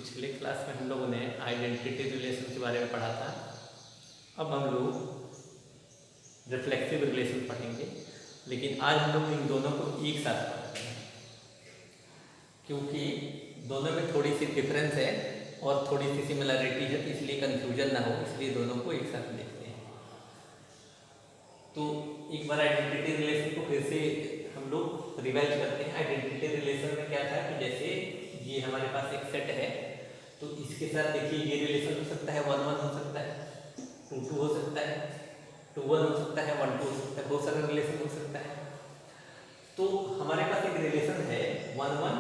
पिछले क्लास में हम लोगों ने आइडेंटिटी रिलेशन के बारे में पढ़ा था। अब हम लोग रिफ्लेक्सिव रिलेशन पढ़ेंगे, लेकिन आज हम लोग इन दोनों को एक साथ पढ़ते हैं क्योंकि दोनों में थोड़ी सी डिफरेंस है और थोड़ी सी सिमिलरिटी है, इसलिए कंफ्यूजन ना हो, इसलिए दोनों को एक साथ देखते हैं। तो एक बार आइडेंटिटी रिलेशन को फिर से हम लोग रिवाइज करते हैं। आइडेंटिटी रिलेशन में क्या था कि जैसे ये हमारे पास एक सेट है, तो इसके साथ देखिए ये रिलेशन हो सकता है 1-1 हो सकता है, 2-2 हो सकता है, 2-1 हो सकता है, 1-2 हो सकता है, बहुत सारा रिलेशन हो सकता है। तो हमारे पास एक रिलेशन है 1-1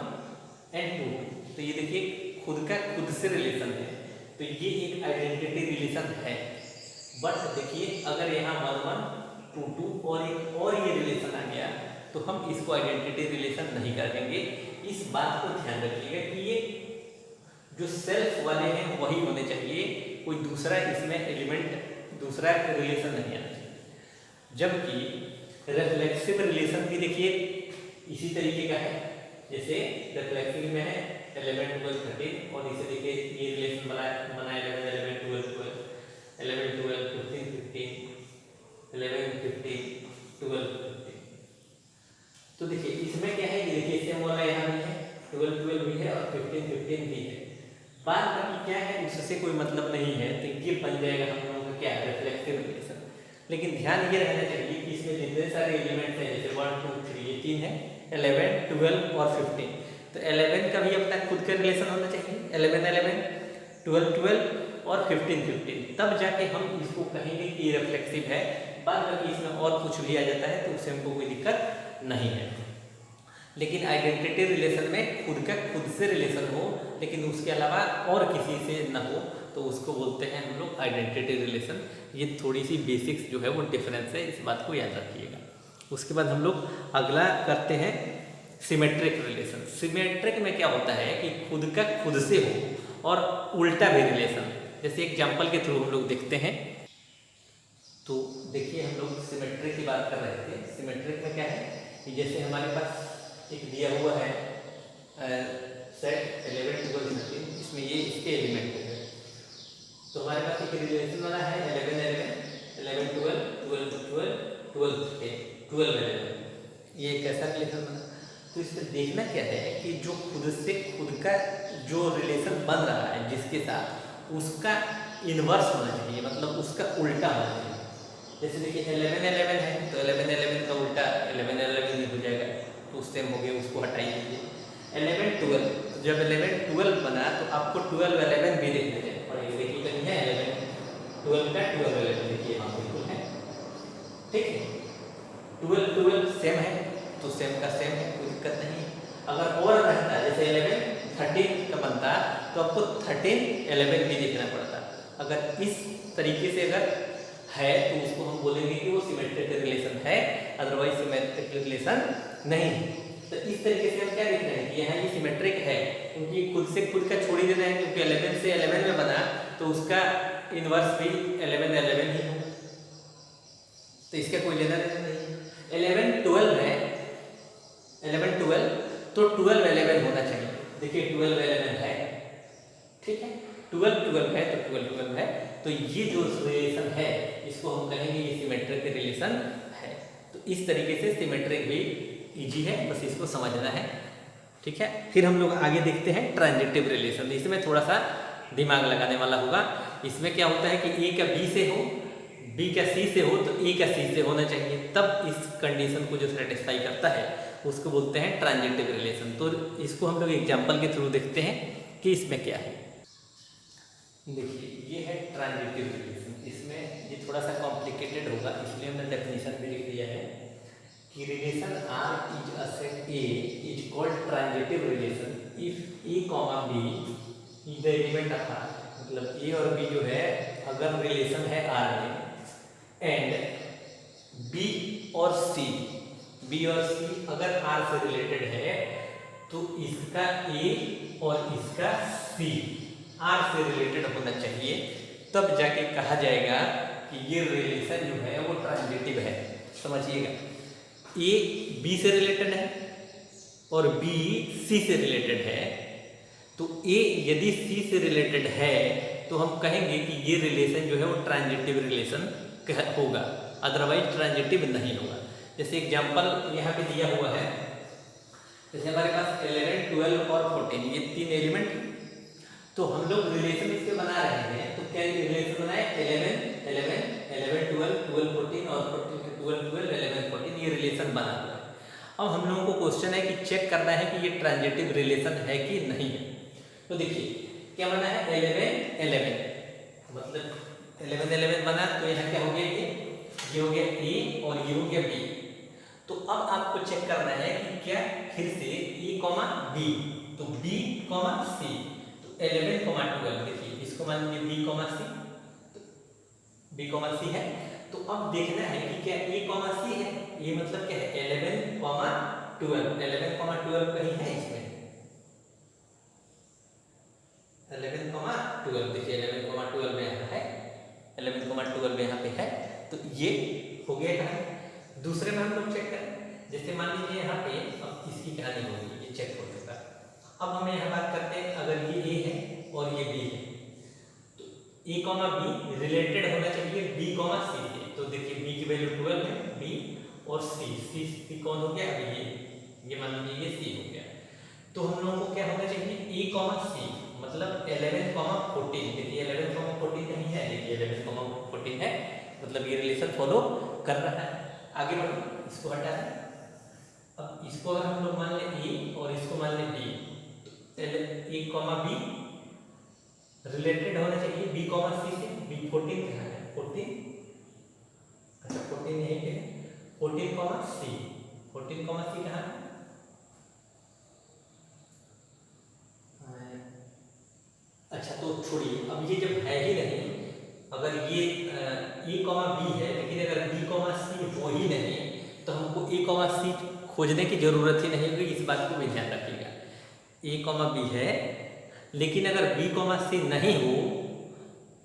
एंड 2-2। तो ये देखिए खुद का खुद से रिलेशन है, तो ये एक आइडेंटिटी रिलेशन है। बट देखिए अगर यहाँ 1-1 2-2 और एक और ये रिलेशन आ गया तो हम इसको आइडेंटिटी रिलेशन नहीं कर देंगे। इस बात को ध्यान रखिएगा कि ये जो सेल्फ वाले हैं वही होने चाहिए, कोई दूसरा इसमें एलिमेंट दूसरा रिलेशन नहीं आना चाहिए। जबकि रिफ्लेक्सिव रिलेशन भी देखिए इसी तरीके का है, जैसे रिफ्लेक्सिव में है 11 12 13 और इसे देखिए ये रिलेशन बनाया 11 12 12 11 12 15 15 11 15 12 15। तो देखिए इसमें क्या है, ये देखिए सेम वाला यहाँ भी है, 12 12 भी है और 15 15 भी है। बात बाकी क्या है, उससे कोई मतलब नहीं है, तो ये बन जाएगा हम लोगों का क्या है, रिफ्लेक्सिव रिलेशन। लेकिन ध्यान ये रहना चाहिए कि इसमें जितने सारे एलिमेंट्स हैं, जैसे 1 2 3 ये 3 है, 11 12 और 15, तो 11 का भी अपना खुद का रिलेशन होना चाहिए, 11 11 12 12 और 15 15, तब जाके हम इसको कहेंगे कि ये रिफ्लेक्सिव है। बाद बाकी इसमें और कुछ भी आ जाता है तो उससे हमको कोई दिक्कत नहीं है। लेकिन आइडेंटिटी रिलेशन में खुद का खुद से रिलेशन हो लेकिन उसके अलावा और किसी से न हो, तो उसको बोलते हैं हम लोग आइडेंटिटी रिलेशन। ये थोड़ी सी बेसिक्स जो है वो डिफरेंस है, इस बात को याद रखिएगा। उसके बाद हम लोग अगला करते हैं सिमेट्रिक रिलेशन। सिमेट्रिक में क्या होता है कि खुद का खुद से हो और उल्टा भी रिलेशन। जैसे एग्जाम्पल के थ्रू हम लोग देखते हैं। तो देखिए हम लोग सिमेट्रिक की बात कर रहे थे। सिमेट्रिक में क्या है कि जैसे हमारे पास एक दिया हुआ है सेट 11 12 13, इसमें ये इसके एलिमेंट है, तो हमारे पास एक रिलेशन बना है 11 11 11 12 12 12 12 12 11। ये कैसा रिलेशन बना, तो इसमें देखना क्या है कि जो खुद से खुद का जो रिलेशन बन रहा है जिसके साथ, उसका इन्वर्स होना चाहिए, मतलब उसका उल्टा होना चाहिए। जैसे देखिए 11 11 है तो 11 11 का उल्टा 11 11 ही हो जाएगा, तो उससे हो गया, उसको हटाई दीजिए। 11 12, तो जब 11 12 बना तो आपको 12 11 भी देखना पड़ेगा। देखिए कहीं है 11 12 का 12 11, देखिए हाँ बिल्कुल है, ठीक है। 12 12 सेम है तो सेम का सेम है, कोई दिक्कत नहीं। अगर और रहता जैसे 11 13 का बनता तो आपको 13 11 भी देखना पड़ता। अगर इस तरीके से अगर है तो उसको हम बोलेंगे कि वो सिमेट्रिक रिलेशन है, अदरवाइज सिमेट्रिक रिलेशन नहीं। तो इस तरीके से हम क्या देख रहे हैं कि यहाँ ये सिमेट्रिक है क्योंकि खुद से खुद का छोड़ ही देना है, क्योंकि 11 से 11 में बना तो उसका इन्वर्स भी 11 11 ही हो, तो इसका कोई लेना देना नहीं। 11 12 है, 11 12 तो 12 11 होना चाहिए। देखिए 12 11 है, ठीक है, 12 12 है तो 12 12 है, तो ये जो रिलेशन है इसको हम कहेंगे ये सिमेट्रिक रिलेशन है। तो इस तरीके से सिमेट्रिक भी इजी है, बस इसको समझना है, ठीक है। फिर हम लोग आगे देखते हैं ट्रांजिटिव रिलेशन। इसमें थोड़ा सा दिमाग लगाने वाला होगा। इसमें क्या होता है कि ए का बी से हो, बी का सी से हो, तो ए का सी से होना चाहिए, तब इस कंडीशन को जो सेटिस्फाई करता है उसको बोलते हैं ट्रांजिटिव रिलेशन। तो इसको हम लोग एग्जाम्पल के थ्रू देखते हैं कि इसमें क्या है। देखिए ये है ट्रांजिटिव रिलेशन। इसमें ये थोड़ा सा कॉम्प्लिकेटेड होगा, इसलिए हमने डेफिनेशन भी लिख दिया है कि relation R is a set A is called transitive relation if A comma B is the element of R. मतलब ए और बी जो है अगर रिलेशन है आर में, एंड बी और सी अगर आर से रिलेटेड है, तो इसका ए और इसका सी आर से रिलेटेड होना चाहिए, तब जाके कहा जाएगा कि ये रिलेशन जो है वो ट्रांजिटिव है। समझिएगा, ए बी से रिलेटेड है और बी सी से रिलेटेड है, तो ए यदि सी से रिलेटेड है तो हम कहेंगे कि ये रिलेशन जो है वो ट्रांजिटिव रिलेशन होगा, अदरवाइज ट्रांजिटिव नहीं होगा। जैसे एग्जांपल यहाँ पे दिया हुआ है, जैसे हमारे पास 11, 12 और 14 ये 3 एलिमेंट, तो हम लोग रिलेशन इस पे बना रहे हैं। तो क्या रिलेशन बनाए? 11, 11, 11, 12, 12, 14 और 14, 12, 12, 11, 14 ये रिलेशन बना हुआ है। अब हम लोगों को क्वेश्चन है कि चेक करना है कि ये ट्रांजिटिव रिलेशन है कि नहीं है। तो देखिए क्या बना है, 11, 11 मतलब 11, 11 बना, तो यहाँ क्या हो गया, ये हो गया ए और ये हो गया बी। तो अब आपको चेक करना है कि क्या फिर से ए कॉमा बी, तो बी कॉमा सी, तो 11, 12 देखिए इसको मान लीजिए बी कॉमा सी, बी कॉमा सी है। तो अब देखना है कि क्या ए कॉमा सी है, ये मतलब क्या है 11, 12, 11, 12 कहीं है इसमें 11, 12 देखिए 11, 12 यहाँ है, 11, 12 यहाँ पे है, तो ये हो गया कहाँ। दूसरे में हम लोग चेक करें, जैसे मान लीजिए यहाँ पे अब इसकी कहानी होगी, ये चेक हो चुका। अब हम यहाँ बात करते हैं, अगर ये ए है और ये बी है, तो ए कॉमा बी रिलेटेड होना चाहिए बी कॉमा सी से। तो देखिए बी की वैल्यू 12 है, बी और सी कौन हो गया, अभी ये मान लीजिए ये सी हो गया। तो हम लोगों को क्या होना चाहिए, ए कॉमा सी मतलब 11, 14 देखिए 11, 14 कहीं है, देखिए 11, 14 है, मतलब ये रिलेशन फॉलो कर रहा है। आगे बढ़ो, इसको हटा दें। अब इसको अगर हम लोग मान लें ए और इसको मान लें बी, तो ए कॉमा बी रिलेटेड होना चाहिए बी कॉमा सी से। बी 14 कहाँ है, 14 अच्छा 14 यहीं पे है, 14 कॉमा सी, 14 कॉमा सी कहाँ है, अच्छा तो छोड़िए, अब ये जब है ही नहीं, अगर ये ए कॉमा बी है लेकिन अगर बी कॉमा सी हो ही नहीं, तो हमको ए कॉमा सी खोजने की जरूरत ही नहीं होगी, इस बात को भी ध्यान रखिएगा। ए कॉमा बी है लेकिन अगर बी कॉमा सी नहीं हो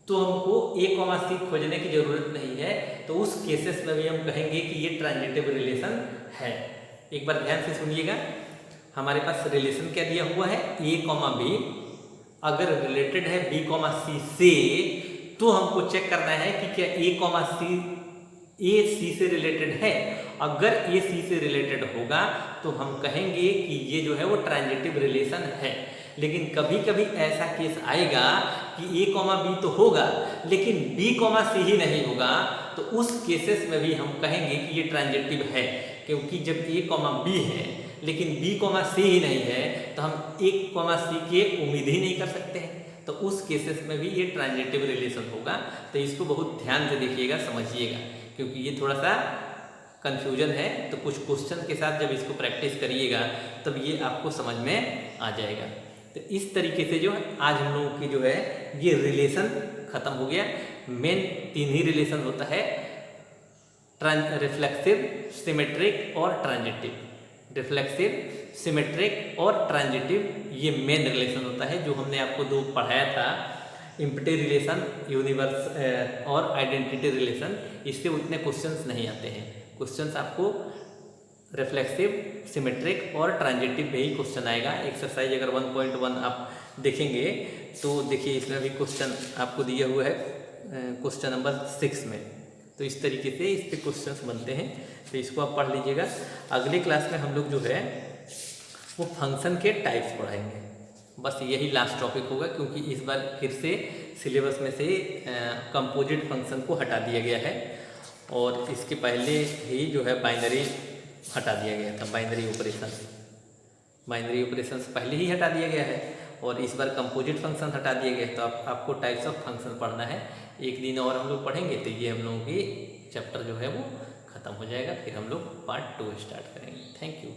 तो हमको ए कॉमा सी खोजने की जरूरत नहीं है, तो उस केसेस में भी हम कहेंगे कि ये ट्रांजिटिव रिलेशन है। एक बार ध्यान से सुनिएगा, हमारे पास रिलेशन क्या दिया हुआ है, ए कॉमा बी अगर रिलेटेड है बी कॉमा सी से, तो हमको चेक करना है कि क्या ए कॉमा सी ए सी से रिलेटेड है। अगर ए सी से रिलेटेड होगा तो हम कहेंगे कि ये जो है वो ट्रांजिटिव रिलेशन है। लेकिन कभी कभी ऐसा केस आएगा कि ए कॉमा बी तो होगा लेकिन बी कॉमा सी ही नहीं होगा, तो उस केसेस में भी हम कहेंगे कि ये ट्रांजिटिव है, क्योंकि जब ए कॉमा बी है लेकिन बी कॉमा सी ही नहीं है तो हम ए कॉमा सी की उम्मीद ही नहीं कर सकते हैं, तो उस केसेस में भी ये ट्रांजिटिव रिलेशन होगा। तो इसको बहुत ध्यान से देखिएगा, समझिएगा, क्योंकि ये थोड़ा सा कंफ्यूजन है। तो कुछ क्वेश्चन के साथ जब इसको प्रैक्टिस करिएगा तब ये आपको समझ में आ जाएगा। तो इस तरीके से जो आज हम लोगों की जो है ये रिलेशन खत्म हो गया। मेन 3 ही रिलेशन होता है, रिफ्लेक्सिव, सिमेट्रिक और ट्रांजिटिव। रिफ्लेक्सिव, सिमेट्रिक और ट्रांजिटिव ये मेन रिलेशन होता है, जो हमने आपको 2 पढ़ाया था, इम्पटी रिलेशन, यूनिवर्स और आइडेंटिटी रिलेशन। इससे उतने क्वेश्चंस नहीं आते हैं। क्वेश्चंस आपको रिफ्लेक्सिव, सिमेट्रिक और ट्रांजिटिव में ही क्वेश्चन आएगा। एक्सरसाइज अगर 1.1 आप देखेंगे तो देखिए इसमें भी क्वेश्चन आपको दिया हुआ है क्वेश्चन नंबर 6 में। तो इस तरीके से इस पे क्वेश्चंस बनते हैं, तो इसको आप पढ़ लीजिएगा। अगले क्लास में हम लोग जो है वो फंक्शन के टाइप्स पढ़ाएंगे। बस यही लास्ट टॉपिक होगा, क्योंकि इस बार फिर से सिलेबस में से कंपोजिट फंक्शन को हटा दिया गया है और इसके पहले ही जो है बाइनरी हटा दिया गया था। बाइनरी ऑपरेशंस पहले ही हटा दिया गया है और इस बार कंपोजिट फंक्शन हटा दिया गया है। तो आपको टाइप्स ऑफ फंक्शन पढ़ना है। एक दिन और हम लोग पढ़ेंगे तो ये हम लोगों की चैप्टर जो है वो ख़त्म हो जाएगा। फिर हम लोग पार्ट 2 स्टार्ट करेंगे। Thank you.